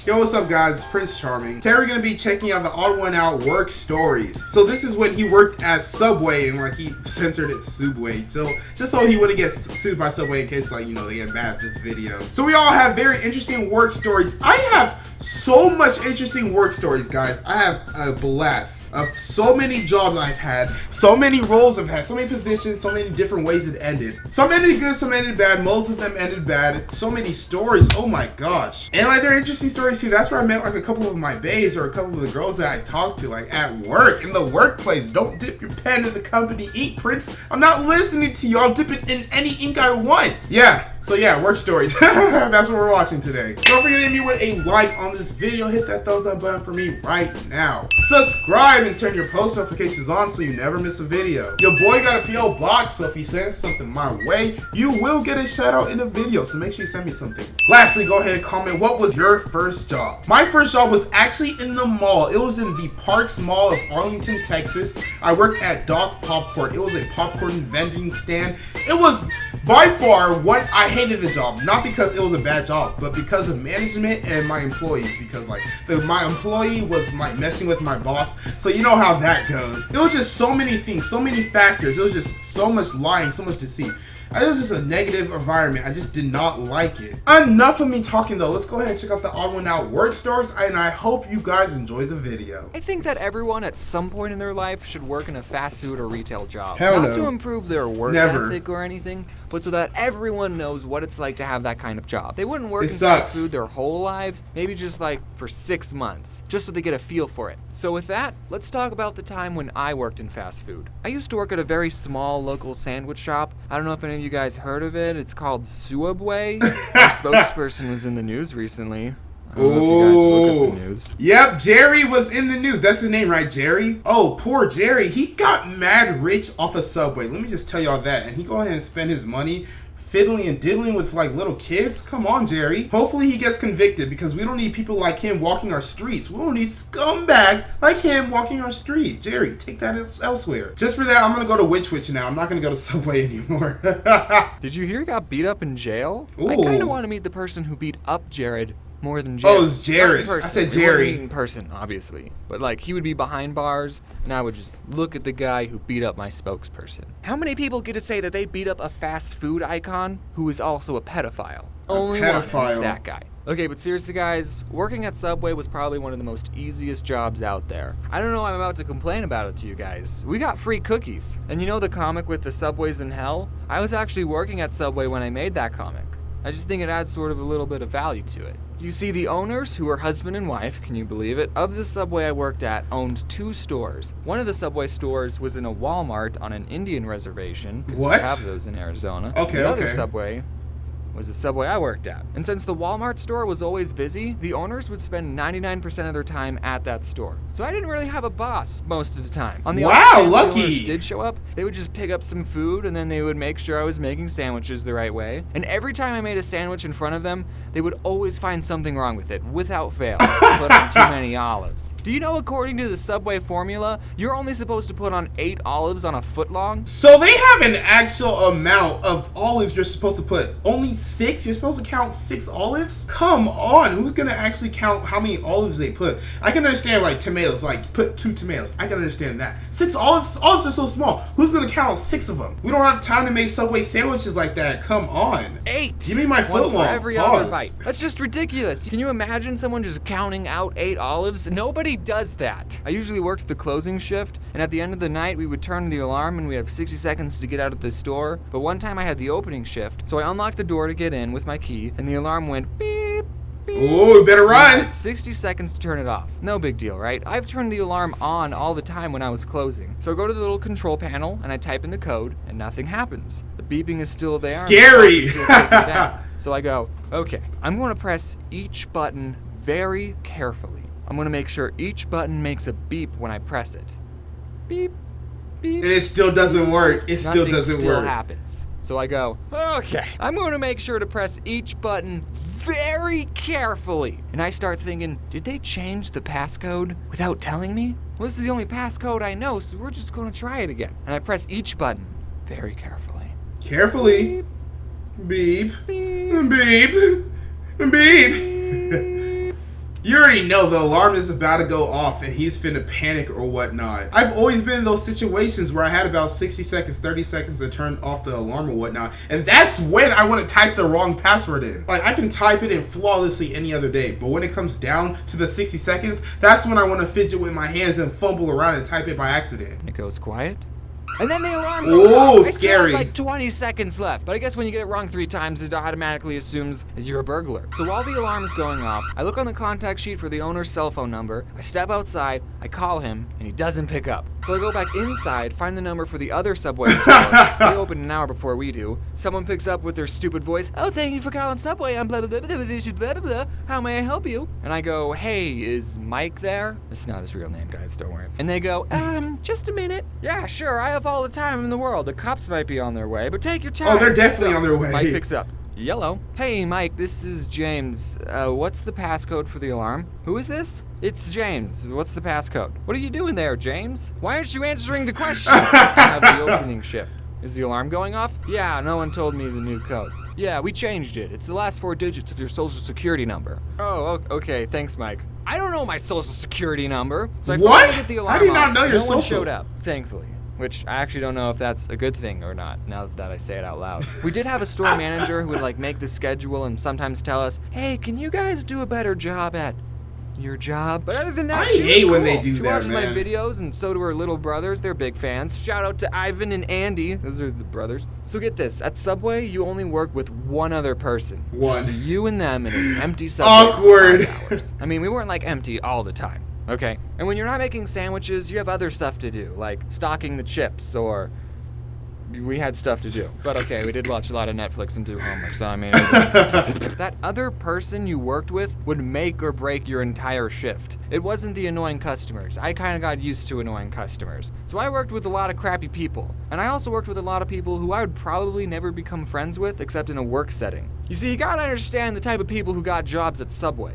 Yo, what's up guys, it's Prince Charming. Today we're gonna be checking out the Odd1Out work stories. So this is when he worked at Subway and like he censored it sooubway. So just so he wouldn't get sued by Subway in case like, you know, they get bad at this video. So we all have very interesting work stories. I have so much interesting work stories, guys. I have a blast of so many jobs I've had, so many roles I've had, so many positions, so many different ways it ended. Some ended good, some ended bad, most of them ended bad. So many stories, oh my gosh. And like they're interesting stories too. That's where I met like a couple of my baes or a couple of the girls that I talked to like at work, in the workplace. Don't dip your pen in the company ink, Prince. I'm not listening to you. I'll dip it in any ink I want. Yeah. So yeah, work stories. That's what we're watching today. Don't forget to hit me with a like on this video. Hit that thumbs up button for me right now. Subscribe and turn your post notifications on so you never miss a video. Your boy got a P.O Box, so if he sends something my way, you will get a shout out in the video. So make sure you send me something. Lastly, go ahead and comment, what was your first job? My first job was actually in the mall. It was in the Parks Mall of Arlington, Texas. I worked at Doc Popcorn. It was a popcorn vending stand. It was by far what I hated the job, not because it was a bad job, but because of management and my employees. Because like my employee was like messing with my boss, so you know how that goes. It was just so many things, so many factors. It was just so much lying, so much deceit. It was just a negative environment. I just did not like it. Enough of me talking though. Let's go ahead and check out the Odd1Out work stories, and I hope you guys enjoy the video. I think that everyone at some point in their life should work in a fast food or retail job. Hell no. Not to improve their work ethic or anything, but so that everyone knows what it's like to have that kind of job. They wouldn't work in fast food their whole lives, maybe just like for 6 months, just so they get a feel for it. So with that, let's talk about the time when I worked in fast food. I used to work at a very small local sandwich shop. I don't know if any of you guys heard of it. It's called sooubway. Our spokesperson was in the news recently. I don't know if you guys look up the news. Yep, Jerry was in the news. That's his name, right, Jerry? Oh, poor Jerry. He got mad rich off of Subway. Let me just tell y'all that. And he go ahead and spend his money fiddling and diddling with like little kids. Come on, Jerry. Hopefully he gets convicted, because we don't need people like him walking our streets. We don't need scumbag like him walking our street. Jerry, take that elsewhere. Just for that, I'm gonna go to Witch now. I'm not gonna go to Subway anymore. Did you hear he got beat up in jail? Ooh. I kind of want to meet the person who beat up Jared more than Jared. Oh, it's Jared. I said Jerry. In person, obviously. But like, he would be behind bars, and I would just look at the guy who beat up my spokesperson. How many people get to say that they beat up a fast food icon who is also a pedophile? Only one. It's that guy. Okay, but seriously guys, working at Subway was probably one of the most easiest jobs out there. I don't know why I'm about to complain about it to you guys. We got free cookies. And you know the comic with the Subways in Hell? I was actually working at Subway when I made that comic. I just think it adds sort of a little bit of value to it. You see, the owners, who are husband and wife, can you believe it, of the Subway I worked at owned 2 stores. One of the Subway stores was in a Walmart on an Indian reservation. What? We have those in Arizona. Okay, the other Subway was the Subway I worked at. And since the Walmart store was always busy, the owners would spend 99% of their time at that store. So I didn't really have a boss most of the time. On the wow, lucky! Lucky! The owners did show up, they would just pick up some food, and then they would make sure I was making sandwiches the right way. And every time I made a sandwich in front of them, they would always find something wrong with it, without fail. Put on too many olives. Do you know, according to the Subway formula, you're only supposed to put on 8 olives on a foot long? So they have an actual amount of olives you're supposed to put. Only 6? You're supposed to count 6 olives? Come on, who's gonna actually count how many olives they put? I can understand like tomatoes, like put 2 tomatoes. I can understand that. 6 olives? Olives are so small. Who's gonna count 6 of them? We don't have time to make Subway sandwiches like that. Come on. 8! Give me my foot long. For every other bite. That's just ridiculous. Can you imagine someone just counting out 8 olives? Nobody does that. I usually worked the closing shift, and at the end of the night, we would turn the alarm and we have 60 seconds to get out of the store. But one time I had the opening shift, so I unlocked the door to get in with my key, and the alarm went beep, beep. Ooh, better run. I had 60 seconds to turn it off. No big deal, right? I've turned the alarm on all the time when I was closing. So I go to the little control panel and I type in the code, and nothing happens. The beeping is still there. Scary. Still taking it down. So I go, okay, I'm going to press each button very carefully. I'm going to make sure each button makes a beep when I press it. Beep, beep. And it still doesn't work. It still Nothing doesn't still work. happens. So I go, okay, I'm going to make sure to press each button very carefully. And I start thinking, did they change the passcode without telling me? Well, this is the only passcode I know, so we're just going to try it again. And I press each button very carefully. Carefully. Beep. Beep. Beep. Beep. You already know the alarm is about to go off and he's finna panic or whatnot. I've always been in those situations where I had about 60 seconds, 30 seconds to turn off the alarm or whatnot. And that's when I want to type the wrong password in. Like, I can type it in flawlessly any other day. But when it comes down to the 60 seconds, that's when I want to fidget with my hands and fumble around and type it by accident. It goes quiet. And then the alarm goes off. Ooh, It's scary. still like 20 seconds left. But I guess when you get it wrong 3 times, it automatically assumes that you're a burglar. So while the alarm is going off, I look on the contact sheet for the owner's cell phone number. I step outside, I call him, and he doesn't pick up. So I go back inside, find the number for the other Subway store. They open an hour before we do. Someone picks up with their stupid voice. Oh, thank you for calling Subway. I'm blah, blah, blah, blah, blah, blah, blah, blah. How may I help you? And I go, hey, is Mike there? It's not his real name, guys, don't worry. And they go, just a minute. Yeah, sure, I have all the time in the world. The cops might be on their way, but take your time. Oh, they're definitely on their way. Mike picks up. Yellow. Hey, Mike, this is James. What's the passcode for the alarm? Who is this? It's James. What's the passcode? What are you doing there, James? Why aren't you answering the question? I have the opening shift. Is the alarm going off? Yeah, no one told me the new code. Yeah, we changed it. It's the last 4 digits of your social security number. Oh, okay. Thanks, Mike. I don't know my social security number. So I finally get the alarm I did not off. know your No social. one showed up, thankfully. Which I actually don't know if that's a good thing or not, now that I say it out loud. We did have a store manager who would like make the schedule and sometimes tell us, hey, can you guys do a better job at your job? But other than that, I she was hate when cool. they do she that, watches man. my videos, and so do her little brothers. They're big fans. Shout out to Ivan and Andy. Those are the brothers. So get this, at Subway, you only work with one other person. One. Just you and them in an empty Subway Awkward. for 5 hours. I mean, we weren't like empty all the time. Okay. And when you're not making sandwiches, you have other stuff to do, like stocking the chips, or we had stuff to do. But okay, we did watch a lot of Netflix and do homework, so I mean, that other person you worked with would make or break your entire shift. It wasn't the annoying customers. I kind of got used to annoying customers. So I worked with a lot of crappy people. And I also worked with a lot of people who I would probably never become friends with except in a work setting. You see, you gotta understand the type of people who got jobs at Subway.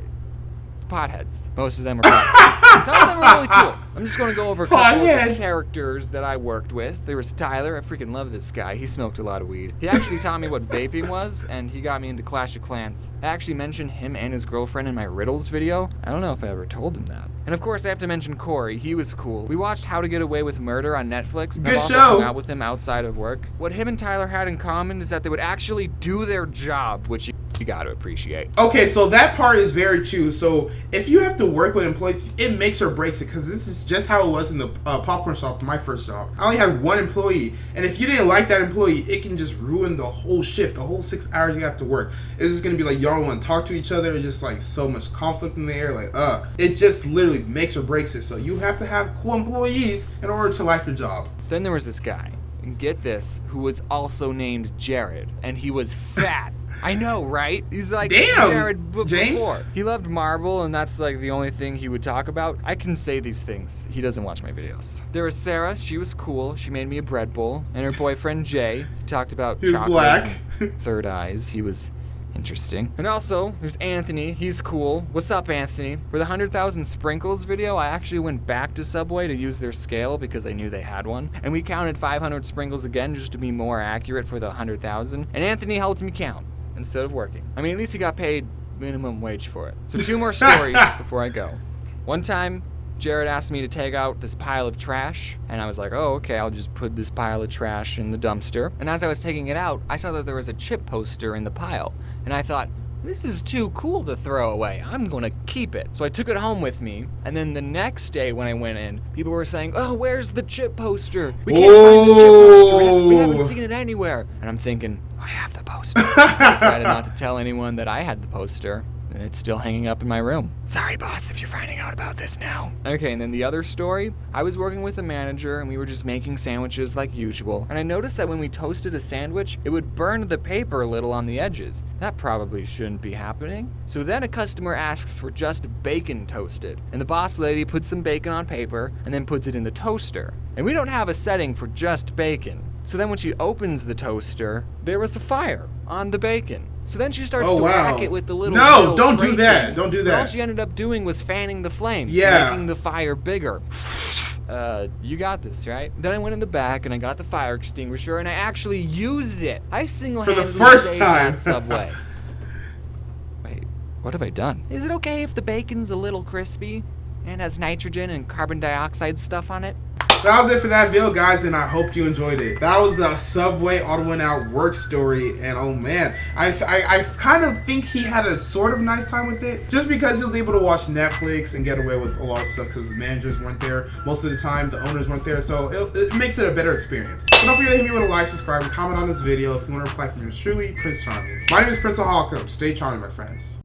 Potheads. Most of them are potheads. And some of them are really cool. I'm just going to go over a couple of Potheads. the characters that I worked with. There was Tyler. I freaking love this guy. He smoked a lot of weed. He actually taught me what vaping was, and he got me into Clash of Clans. I actually mentioned him and his girlfriend in my riddles video. I don't know if I ever told him that. And of course, I have to mention Corey. He was cool. We watched How to Get Away with Murder on Netflix. Good I've also show. hung out with him outside of work. What him and Tyler had in common is that they would actually do their job, which you got to appreciate. Okay, so that part is very true. So if you have to work with employees, it makes or breaks it, because this is just how it was in the popcorn shop, my first job. I only had one employee, and if you didn't like that employee, it can just ruin the whole shift, the whole 6 hours you have to work. It's just gonna be like y'all don't want to talk to each other. It's just like so much conflict in the air. Like, it just literally makes or breaks it. So you have to have cool employees in order to like your job. Then there was this guy, and get this, who was also named Jared, and he was fat. I know, right? He's like Damn, Jared James. before. He loved marble, and that's like the only thing he would talk about. I can say these things. He doesn't watch my videos. There was Sarah. She was cool. She made me a bread bowl. And her boyfriend, Jay, he talked about He was chocolates black. and third eyes. He was interesting. And also, there's Anthony. He's cool. What's up, Anthony? For the 100,000 sprinkles video, I actually went back to Subway to use their scale because I knew they had one. And we counted 500 sprinkles again just to be more accurate for the 100,000. And Anthony helped me count instead of working. I mean, at least he got paid minimum wage for it. So 2 more stories before I go. One time, Jared asked me to take out this pile of trash, and I was like, oh, okay, I'll just put this pile of trash in the dumpster. And as I was taking it out, I saw that there was a chip poster in the pile, and I thought, this is too cool to throw away. I'm gonna keep it. So I took it home with me, and then the next day when I went in, people were saying, oh, where's the chip poster? We can't find the chip poster. We haven't seen it anywhere. And I'm thinking, I have the poster. I decided not to tell anyone that I had the poster, and it's still hanging up in my room. Sorry, boss, if you're finding out about this now. Okay, and then the other story, I was working with a manager, and we were just making sandwiches like usual, and I noticed that when we toasted a sandwich, it would burn the paper a little on the edges. That probably shouldn't be happening. So then a customer asks for just bacon toasted, and the boss lady puts some bacon on paper, and then puts it in the toaster. And we don't have a setting for just bacon. So then when she opens the toaster, there was a fire on the bacon. So then she starts to whack it with the little No, don't do tray that. thing. Don't do But all that. she ended up doing was fanning the flames, Yeah. making the fire bigger. You got this, right? Then I went in the back and I got the fire extinguisher and I actually used it. I single-handedly For the first saved time. that Subway. Wait, What have I done? Is it okay if the bacon's a little crispy and has nitrogen and carbon dioxide stuff on it? That was it for that video, guys, and I hope you enjoyed it. That was the Subway Odd1Out work story, and oh man, I kind of think he had a sort of nice time with it, just because he was able to watch Netflix and get away with a lot of stuff because the managers weren't there most of the time, the owners weren't there, so it makes it a better experience. So don't forget to hit me with a like, subscribe, and comment on this video if you want to reply from yours truly, Prince Charming. My name is Prince Ohakam. Stay charming, my friends.